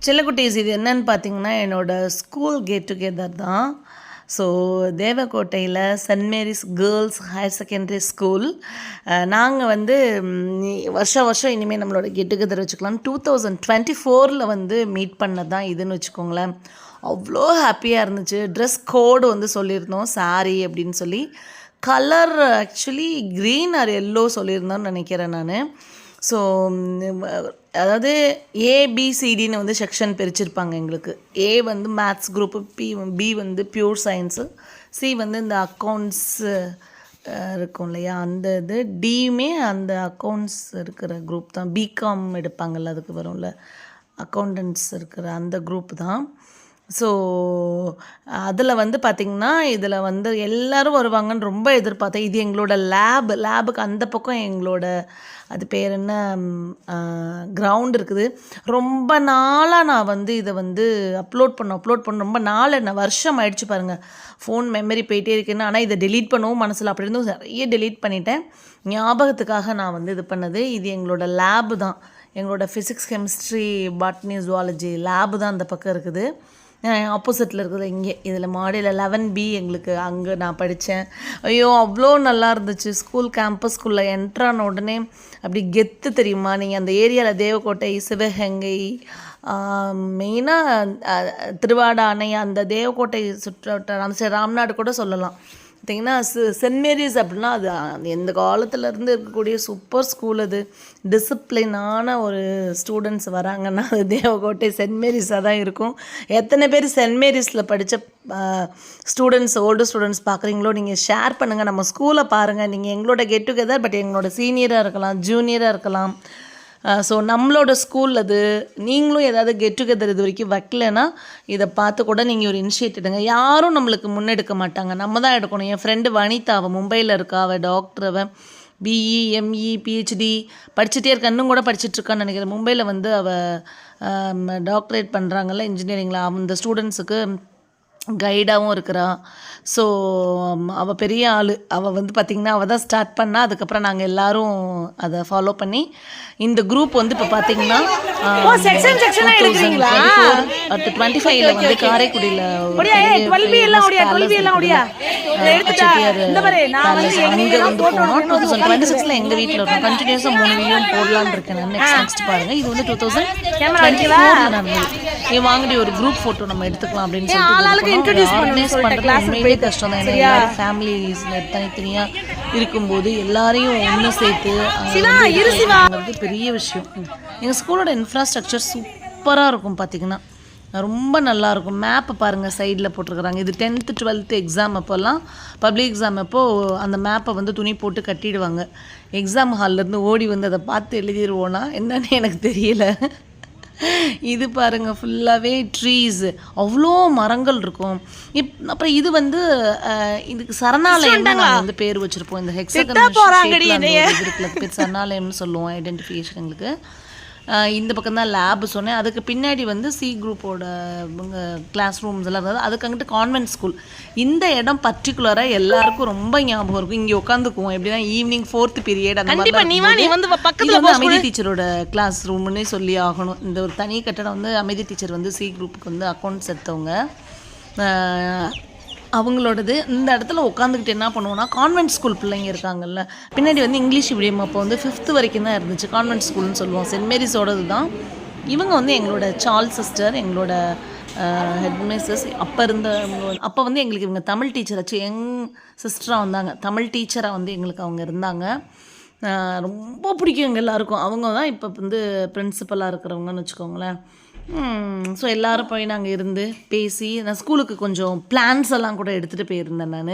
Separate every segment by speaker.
Speaker 1: செல்லக்குட்டீஸ் இது என்னன்னு பார்த்தீங்கன்னா என்னோடய ஸ்கூல் கெட் டுகெதர் தான். ஸோ தேவக்கோட்டையில் Saint Mary's Girls Higher Secondary School. நாங்கள் வந்து வருஷம் இனிமேல் நம்மளோட கெட் டுகெதர் வச்சுக்கலாம். 2024 வந்து மீட் பண்ணது தான் இதுன்னு வச்சுக்கோங்களேன். அவ்வளோ ஹாப்பியாக இருந்துச்சு. ட்ரெஸ் கோடு வந்து சொல்லியிருந்தோம் சாரீ அப்படின்னு சொல்லி. Colour actually green or yellow சொல்லியிருந்தோன்னு நினைக்கிறேன் நான். ஸோ அதாவது ஏபிசிடின்னு வந்து செக்ஷன் பிரிச்சிருப்பாங்க எங்களுக்கு. ஏ வந்து மேத்ஸ் குரூப்பு, பி வந்து பியூர் சயின்ஸு, சி வந்து இந்த அக்கௌண்ட்ஸு இருக்கும் இல்லையா அந்த இது, டியுமே அந்த அக்கௌண்ட்ஸ் இருக்கிற குரூப் தான். பிகாம் எடுப்பாங்கள்ல அதுக்கு வரும்ல அக்கௌண்டன்ட்ஸ் இருக்கிற அந்த குரூப் தான். ஸோ அதில் வந்து பார்த்திங்கன்னா இதில் வந்து எல்லோரும் வருவாங்கன்னு ரொம்ப எதிர்பார்த்தேன். இது எங்களோட லேபுக்கு அந்த பக்கம் எங்களோட அது பேர் என்ன கிரவுண்ட் இருக்குது. ரொம்ப நாளாக நான் வந்து இதை வந்து அப்லோட் பண்ண ரொம்ப நாள் என்ன வருஷம் ஆயிடுச்சு பாருங்கள். ஃபோன் மெமரி போயிட்டே இருக்குன்னு. ஆனால் இதை டெலீட் பண்ணவும் மனசில் அப்படி இருந்தும் நிறைய டெலீட் பண்ணிட்டேன். ஞாபகத்துக்காக நான் வந்து இது பண்ணது. இது எங்களோட லேபு தான். எங்களோட physics, chemistry, botany, zoology lab தான் அந்த பக்கம் இருக்குது. ஆப்போசிட்டில் இருக்குது இங்கே. இதில் மாடியில் 11B எங்களுக்கு அங்கே நான் படித்தேன். ஐயோ அவ்வளோ நல்லா இருந்துச்சு. ஸ்கூல் கேம்பஸ்குள்ளே என்ட்ரான உடனே அப்படி கெத்து தெரியுமா. நீங்கள் அந்த ஏரியாவில் தேவக்கோட்டை, சிவகங்கை, மெயினாக திருவாடா அணை, அந்த தேவக்கோட்டை சுற்றுவட்டாரம், அந்த சைடு ராம்நாடு கூட சொல்லலாம். பார்த்திங்கன்னா சென்ட் மேரிஸ் அப்படின்னா அது எந்த காலத்துலேருந்து இருக்கக்கூடிய சூப்பர் ஸ்கூல். அது டிசிப்ளினான ஒரு ஸ்டூடெண்ட்ஸ் வராங்கன்னா அது தேவக்கோட்டை சென்ட் மேரிஸாக தான் இருக்கும். எத்தனை பேர் சென்ட் மேரிஸில் படித்த ஸ்டூடெண்ட்ஸ், ஓல்டு ஸ்டூடெண்ட்ஸ் பார்க்குறீங்களோ நீங்கள் ஷேர் பண்ணுங்கள். நம்ம ஸ்கூலை பாருங்கள். நீங்கள் எங்களோட கெட் டுகெதர், பட் எங்களோட சீனியராக இருக்கலாம், ஜூனியராக இருக்கலாம். ஸோ நம்மளோட ஸ்கூல் அது. நீங்களும் ஏதாவது கெட் டுகெதர் இது வரைக்கும் வைக்கலைன்னா இதை பார்த்து கூட நீங்கள் ஒரு இனிஷியேட் எடுங்க. யாரும் நம்மளுக்கு முன்னெடுக்க மாட்டாங்க, நம்ம தான் எடுக்கணும். என் ஃப்ரெண்டு வனிதா, அவள் மும்பையில் இருக்கா, அவள் டாக்டர், அவள் பிஇ, எம்இ, பிஹெச்டி படிச்சுட்டே இருக்கா. இன்னும் கூட படிச்சுட்ருக்கான்னு நினைக்கிறேன். மும்பையில் வந்து அவள் டாக்டரேட் பண்ணுறாங்கல்ல இன்ஜினியரிங்கில். அந்த ஸ்டூடெண்ட்ஸுக்கு கைடாகவும் இருக்கிறா. ஸோ அவள் பெரிய ஆள். அவள் வந்து பார்த்திங்கன்னா அவள் தான் ஸ்டார்ட் பண்ணால். அதுக்கப்புறம் நாங்கள் எல்லோரும் அதை ஃபாலோ பண்ணி இந்த குரூப் வந்து இப்போ பார்த்திங்கன்னா 2025 வந்து காரைக்குடியில் அங்கே வந்து போனோம். 2026 எங்கள் வீட்டில் இருக்கும். கண்டினியூஸாக 3 வீடியோ போடலான்னு இருக்கேன் நான். நெக்ஸ்ட் பாருங்கள். இது வந்து 2024 நடந்தது. வாங்கடி ஒரு குரூப் ஃபோட்டோ நம்ம எடுத்துக்கலாம் அப்படின்னு சொல்லி உண்மையிலே கஷ்டம் தான். ஏன்னா எல்லாரும் ஃபேமிலிஸ்ல தனித்தனியாக இருக்கும்போது எல்லாரையும் ஒன்று சேர்த்து பெரிய விஷயம். எங்கள் ஸ்கூலோட இன்ஃப்ராஸ்ட்ரக்சர் சூப்பராக இருக்கும். பார்த்திங்கன்னா ரொம்ப நல்லாயிருக்கும். மேப்பை பாருங்கள் சைடில் போட்டிருக்கிறாங்க. இது 10th 12th எக்ஸாம் அப்போல்லாம், பப்ளிக் எக்ஸாம் அப்போது அந்த மேப்பை வந்து துணி போட்டு கட்டிடுவாங்க. எக்ஸாம் ஹால்லேருந்து ஓடி வந்து அதை பார்த்து எழுதிடுவோன்னா என்னன்னு எனக்கு தெரியல. இது பாருங்கள் ஃபுல்லாகவே ட்ரீஸ், அவ்வளோ மரங்கள் இருக்கும். அப்புறம் இது வந்து இதுக்கு சரணாலயம் நாங்கள் வந்து பேர் வச்சுருப்போம். இந்த ஹெக்ஸாகன் இருக்குல்ல பேர் சரணாலயம்னு சொல்லுவோம் ஐடென்டிஃபிகேஷனுங்களுக்கு. இந்த பக்கம் தான் லேபு சொன்னேன். அதுக்கு பின்னாடி வந்து சி குரூப்போட கிளாஸ் ரூம்ஸ் எல்லாம் இருந்தது. அதுக்கு அங்கிட்டு கான்வென்ட் ஸ்கூல். இந்த இடம் பர்டிகுலராக எல்லாருக்கும் ரொம்ப ஞாபகம் இருக்கும். இங்கே உட்காந்துக்குவோம். எப்படின்னா ஈவினிங் 4th பீரியட் அந்த வந்து அமைதி டீச்சரோட கிளாஸ் ரூம்னே சொல்லி ஆகணும். இந்த ஒரு தனி கட்டடம் வந்து அமைதி டீச்சர் வந்து சி குரூப்புக்கு வந்து அக்கௌண்ட்ஸ் எடுத்தவங்க அவங்களோடது. இந்த இடத்துல உட்காந்துக்கிட்டு என்ன பண்ணுவோன்னா, கான்வென்ட் ஸ்கூல் பிள்ளைங்க இருக்காங்கல்ல, பின்னாடி வந்து இங்கிலீஷ் மீடியம் அப்போ வந்து 5th வரைக்கும் தான் இருந்துச்சு. கான்வென்ட் ஸ்கூல்னு சொல்லுவோம். சென்ட் மேரிஸோடது தான். இவங்க வந்து எங்களோட சார்ல்ஸ் சிஸ்டர், எங்களோட ஹெட்மிஸ்ஸஸ். அப்போ வந்து எங்களுக்கு இவங்க தமிழ் டீச்சர் ஆச்சு. யங் சிஸ்டராக வந்தாங்க. தமிழ் டீச்சராக வந்து எங்களுக்கு அவங்க இருந்தாங்க. ரொம்ப பிடிக்கும் எங்கள் எல்லாருக்கும். அவங்க தான் இப்போ வந்து பிரின்சிபலாக இருக்கிறவங்கன்னு வச்சுக்கோங்களேன். ஸோ எல்லோரும் போய் நாங்கள் இருந்து பேசி, நான் ஸ்கூலுக்கு கொஞ்சம் பிளான்ஸ் எல்லாம் கூட எடுத்துகிட்டு போயிருந்தேன் நான்.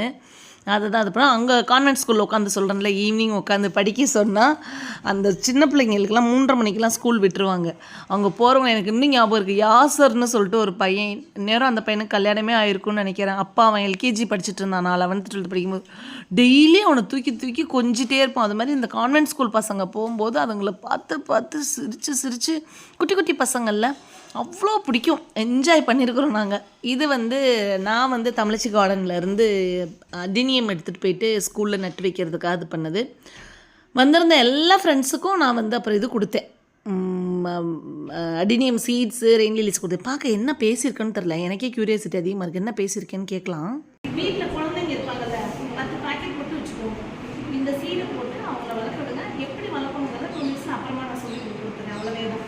Speaker 1: அதுதான் அது பண்ணால் அங்கே கான்வென்ட் ஸ்கூலில் உட்காந்து சொல்கிறேன்ல, ஈவினிங் உட்காந்து படிக்க சொன்னால் அந்த சின்ன பிள்ளைங்களுக்கெல்லாம் 3:30 மணிக்கெலாம் ஸ்கூல் விட்டுருவாங்க. அவங்க போகிறவங்க எனக்கு இன்னும் ஞாபகம் இருக்குது. யாசர்னு சொல்லிட்டு ஒரு பையன், நேரம் அந்த பையனுக்கு கல்யாணமே ஆயிருக்குன்னு நினைக்கிறேன். அப்பா அவன் எல்கேஜி படிச்சுட்டு இருந்தான். நான் 11th 12th படிக்கும்போது டெய்லி அவனை தூக்கி தூக்கி கொஞ்சிட்டே இருப்பான். அது மாதிரி இந்த கான்வென்ட் ஸ்கூல் பசங்க போகும்போது அதுங்களை பார்த்து சிரித்து குட்டி குட்டி பசங்களில் அவ்வளோ பிடிக்கும். என்ஜாய் பண்ணியிருக்கிறோம் நாங்கள். இது வந்து நான் வந்து தமிழச்சி கார்டன்லேருந்து அடினியம் எடுத்துகிட்டு போயிட்டு ஸ்கூலில் நட்டு வைக்கிறதுக்காக இது பண்ணது. வந்திருந்த எல்லா ஃப்ரெண்ட்ஸுக்கும் நான் வந்து அப்புறம் இது கொடுத்தேன். அடினியம் சீட்ஸு ரெயின் லில்லிஸ் கொடுத்து பார்க்க என்ன பேசியிருக்கேன்னு தெரில. எனக்கே க்யூரியாசிட்டி அதிகமாக இருக்குது. என்ன பேசியிருக்கேன்னு கேட்கலாம். வீட்டில் குழந்தைங்க இருப்பாங்கல்ல, 10 பேக்கெட் போட்டு வச்சுக்கோ. இந்த சீடை போட்டு அவங்கள வளர்க்க விடுங்க. எப்படி வளர்க்கணுங்கிறத கொஞ்சம் அப்புறமா நான் சொல்லி கொடுத்துருக்கேன். அவ்வளோவே தான்.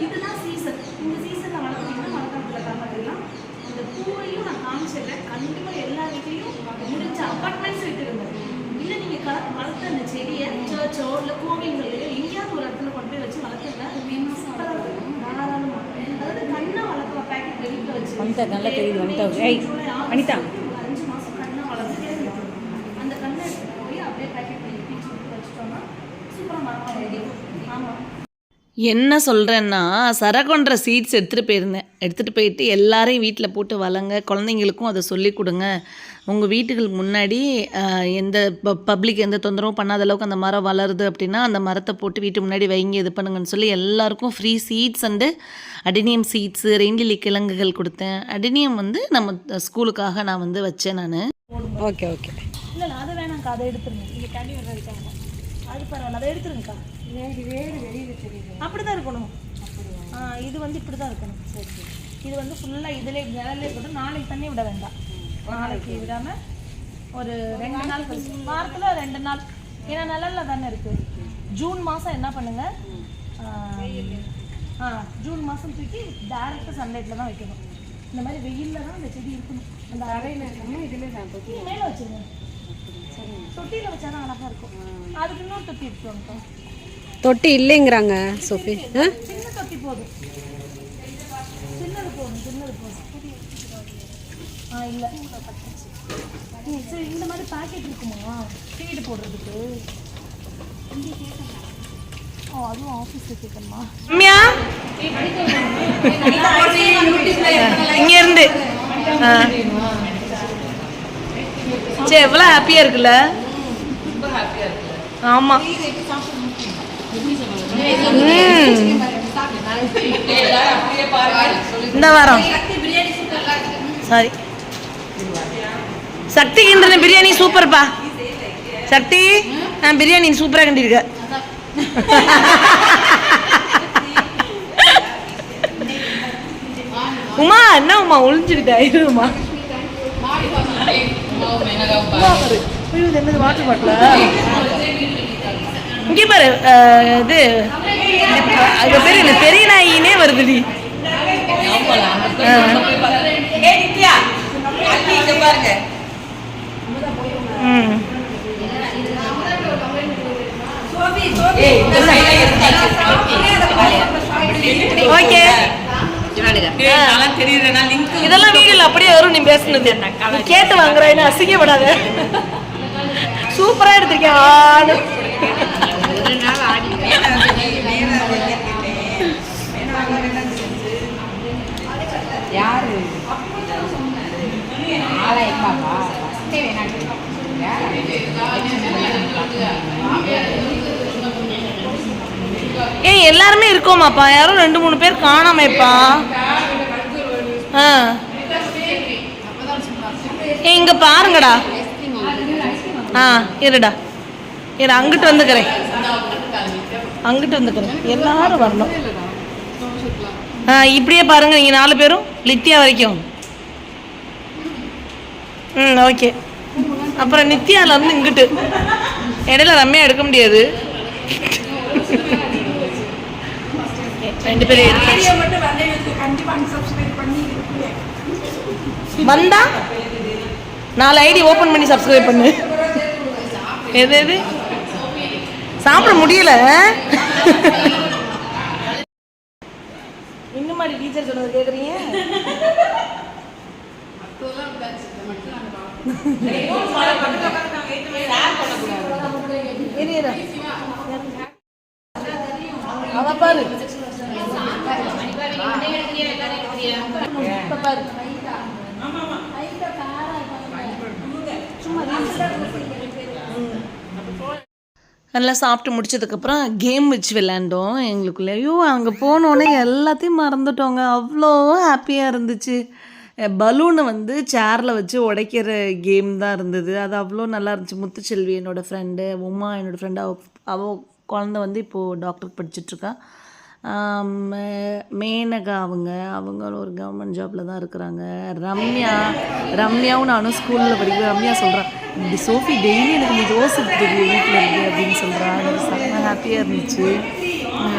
Speaker 1: இதுதான் சீசன். இந்த சீசனில் வளர்க்குறீங்கன்னா வளர்க்கறதுல காரணம். அந்த பூவையும் நான் காமிச்சிடுறேன். கண்டிப்பாக எல்லா வீட்லேயும் முடிஞ்ச அப்பார்ட்மெண்ட்ஸ் விட்டுருங்க. இல்லை நீங்கள் வளர்த்த அந்த செடியை சர்ச்சோ இல்லை கோவில்களையோ எங்கேயாவது ஒரு இடத்துல கொண்டு போய் வச்சு வளர்த்துங்க. தாராளமாக அதாவது கண்ணை வளர்க்குற பேக்கெட் வெளியில் வச்சு நல்லா தெரியுது. 5 மாதம் கண்ணை வளர்த்துட்டே இருக்கும். அந்த கண்ணை எடுத்துகிட்டு போய் அப்படியே பேக்கெட் வெளியே வச்சுட்டோம்னா சூப்பராக மரமாக ரெடி. ஆமாம், என்ன சொல்கிறேன்னா, சரகொன்ற சீட்ஸ் எடுத்துகிட்டு போயிட்டு எல்லாரையும் வீட்டில் போட்டு வளங்க. குழந்தைங்களுக்கும் அதை சொல்லி கொடுங்க. உங்கள் வீட்டுகளுக்கு முன்னாடி எந்த பப்ளிக் எந்த தொந்தரவும் பண்ணாத அளவுக்கு அந்த மரம் வளருது அப்படின்னா அந்த மரத்தை போட்டு வீட்டு முன்னாடி வைங்க, இது பண்ணுங்கன்னு சொல்லி எல்லாருக்கும் free seeds and adenium seeds rain lily கிழங்குகள் கொடுத்தேன். அடினியம் வந்து நம்ம ஸ்கூலுக்காக நான் வந்து வச்சேன் நான்.
Speaker 2: Okay okay.
Speaker 1: இல்லை அது வேணாங்க்கா, அதை எடுத்துருங்க. இங்கே தண்ணி வர்றதுக்காக அது பரவாயில்ல, அதை எடுத்துருங்கக்கா. வேறு வெளியில் தெரியுது. அப்படி தான் இருக்கணும். இது வந்து இப்படி தான் இருக்கணும். சரி சரி. இது வந்து ஃபுல்லாக இதிலே நிழலே போட்டு நாளைக்கு தண்ணி விட வேண்டாம். நாளைக்கு விடாமல் ஒரு 2 நாள் கழிச்சு, வாரத்தில் 2 நாள். ஏன்னா நிழலில் தானே இருக்குது. ஜூன் மாதம் என்ன பண்ணுங்கள், ஜூன் மாதம் தூக்கி டேரெக்டாக சன்லைட்டில் தான் வைக்கணும். இந்த மாதிரி வெயிலில் தான் அந்த செடி இருக்கணும். அந்த அறையில் இருக்கணும். இதில் தொட்டி மேலே வச்சுருங்க. தொட்டியில் வச்சா தான் அழகாக இருக்கும். அதுக்கு இன்னொரு தொட்டி எடுத்துவாங்க.
Speaker 2: தொட்டி இல்லைங்கிறாங்க சோஃபி.
Speaker 1: சின்ன தொட்டி போதும். சின்னது போதும். இல்லை சரி, இந்த மாதிரி பேக்கெட் இருக்குமா சீடு போடுறதுக்கு? அதுவும் ஆஃபீஸில் கேட்கணுமா? இங்கேருந்து சரி, எவ்வளோ ஹாப்பியாக இருக்குல்ல? ஆமாம். இந்த வாரம் சாரி சக்தி கிண்டன பிரியாணி சூப்பர்ப்பா. சக்தி பிரியாணி சூப்பராக கிண்டிருக்க. உமா என்ன உமா ஒளிஞ்சுக்கிட்டா? இருமா என்னது வாட்டர் பாட்டில் இங்கே பாரு. இது அது பேர் என்ன பெரிய நாயினே வருதுடி. ஓகே, இதெல்லாம் வீடியோல அப்படியே வரும். நீ பேசுனது கேட்டு வாங்குற, என்ன அசிங்கப்படாத. சூப்பரா எடுத்திருக்கேன். ஏன் எல்லாருமே இருக்கோமாப்பா? யாரும் 2-3 பேர் காணாமப்பா. இங்க பாருங்கடா. இருடா இரு, அங்கிட்டு வந்துக்கிறேன். எல்லாரும் வரணும். இப்படியே பாருங்க, நீங்க 4 பேரும் லித்தியா வரைக்கும். ஓகே. அப்புறம் நித்யால இருந்து இங்கிட்டு இடையில ரம்யா எடுக்க முடியாது. 2 பேரும் வந்தா 4 ஐடி ஓபன் பண்ணி சப்ஸ்கிரைப் பண்ணு. எது சாப்பிட முடியல. இன்னும் மாதிரி டீச்சர் சொன்னது கேக்குறீங்க? அதான் பாரு. நல்லா சாப்பிட்டு முடிச்சதுக்கப்புறம் கேம் வச்சு விளையாண்டோம் எங்களுக்குள்ளே. ஐயோ, அங்கே போனோடனே எல்லாத்தையும் மறந்துட்டோங்க. அவ்வளோ ஹாப்பியாக இருந்துச்சு. பலூனை வந்து சேரில் வச்சு உடைக்கிற கேம் தான் இருந்தது. அது அவ்வளோ நல்லா இருந்துச்சு. முத்துச்செல்வி என்னோடய ஃப்ரெண்டு, உமா என்னோடய ஃப்ரெண்டு, அவள் குழந்த வந்து இப்போது டாக்டருக்கு படிச்சுட்ருக்கா. மேனகா அவங்க ஒரு கவர்மெண்ட் ஜாப்பில் தான் இருக்கிறாங்க. ரம்யாவும் நானும் ஸ்கூலில் படிக்கிறேன். ரம்யா சொல்கிறான், இப்படி சோஃபி டெய்லி எனக்கு நீ தோசை எடுத்துட்டு வீட்டில் இருக்கு அப்படின்னு சொல்கிறான். எனக்கு செம்ம ஹாப்பியாக இருந்துச்சு.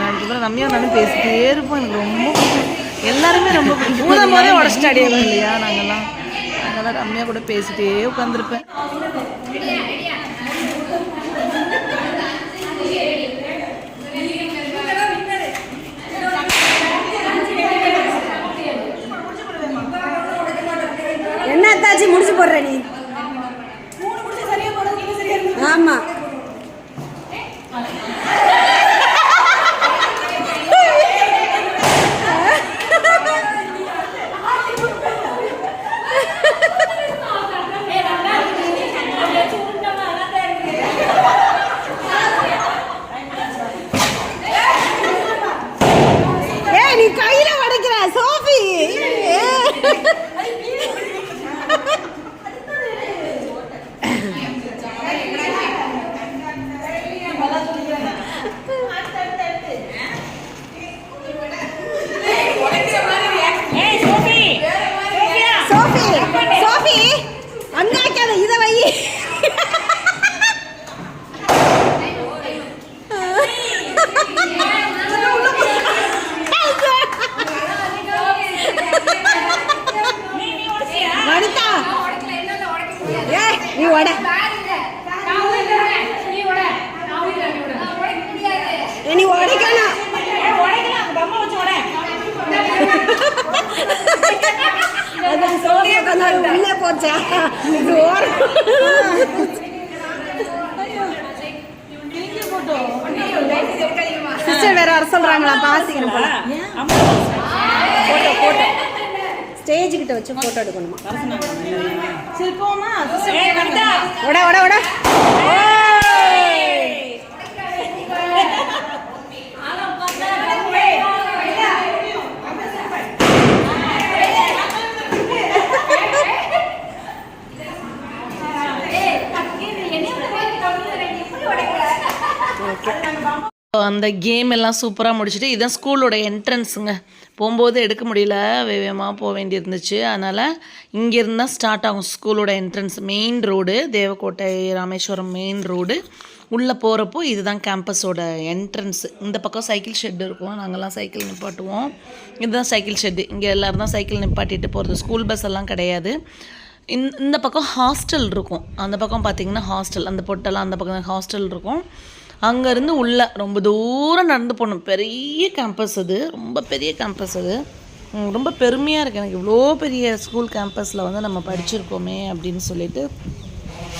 Speaker 1: அதுக்கப்புறம் ரம்யா நானும் பேசிட்டே இருப்போம். எனக்கு ரொம்ப பிடிக்கும். எல்லாருமே ரொம்ப பிடிக்கும். ஊதம் போதே உடச்சிட்டு அடியாங்க இல்லையா, நாங்கள்லாம் ரம்யா கூட பேசிட்டே உட்காந்துருப்பேன்.
Speaker 2: என்ன அத்தாச்சி முடிச்சு போடுற நீ? ஆமாம். நீ கையில உடைக்கிற சோஃபி. சோஃபி அண்ணாக்காத இத வை. நீ ஓட நீ உடைக்கணும். உள்ளே போச்சா சிஸ்டர் வேற வர சொல்றாங்களா? பாசிக்கணும் போல. ஸ்டேஜ் கிட்ட வச்சு போட்டோ எடுக்கணுமா? ஓட ஓட ஓட.
Speaker 1: அந்த கேம் எல்லாம் சூப்பராக முடிச்சுட்டு இதுதான் ஸ்கூலோட என்ட்ரன்ஸுங்க. போகும்போது எடுக்க முடியல, வேகமாக போக வேண்டியிருந்துச்சு. அதனால் இங்கேருந்து தான் ஸ்டார்ட் ஆகும் ஸ்கூலோட entrance. Main road Devakottai Rameswaram main road. உள்ளே போகிறப்போ இதுதான் கேம்பஸோட என்ட்ரன்ஸ். இந்த பக்கம் சைக்கிள் ஷெட் இருக்கும், நாங்கள்லாம் சைக்கிள் நிப்பாட்டுவோம். இதுதான் சைக்கிள் ஷெட்டு. இங்கே எல்லோரும் தான் சைக்கிள் நிப்பாட்டிட்டு போகிறது. ஸ்கூல் பஸ் எல்லாம் கிடையாது. இந்த பக்கம் ஹாஸ்டல் இருக்கும். அந்த பக்கம் பார்த்திங்கன்னா ஹாஸ்டல், அந்த பொட்டெல்லாம் அந்த பக்கம் ஹாஸ்டல் இருக்கும். அங்கேருந்து உள்ளே ரொம்ப தூரம் நடந்து போகணும். பெரிய கேம்பஸ் அது, ரொம்ப பெரிய கேம்பஸ் அது. ரொம்ப பெருமையாக இருக்குது எனக்கு, இவ்வளோ பெரிய ஸ்கூல் கேம்பஸில் வந்து நம்ம படிச்சிருக்கோமே அப்படின்னு சொல்லிட்டு.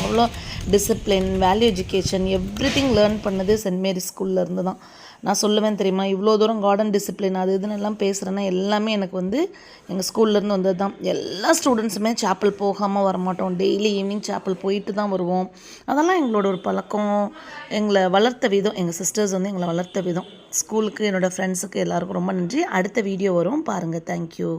Speaker 1: அவ்வளோ discipline, value education, everything learn பண்ணது சென்ட் மேரிஸ் ஸ்கூல்லேருந்து தான். நான் சொல்லுவேன் தெரியுமா, இவ்வளோ தூரம் கார்டன் டிசிப்ளின் அது இதுன்னு எல்லாம் பேசுகிறேன்னா எல்லாமே எனக்கு வந்து எங்கள் ஸ்கூல்லேருந்து வந்தது தான். எல்லா ஸ்டூடெண்ட்ஸுமே சாப்பல் போகாமல் வரமாட்டோம். டெய்லி ஈவினிங் சாப்பல் போயிட்டு தான் வருவோம். அதெல்லாம் எங்களோட ஒரு பழக்கம். எங்களை வளர்த்த விதம், எங்கள் சிஸ்டர்ஸ் வந்து எங்களை வளர்த்த விதம். ஸ்கூலுக்கு, என்னோடய ஃப்ரெண்ட்ஸுக்கு எல்லாருக்கும் ரொம்ப நன்றி. அடுத்த வீடியோ வரும் பாருங்கள். தேங்க்யூ.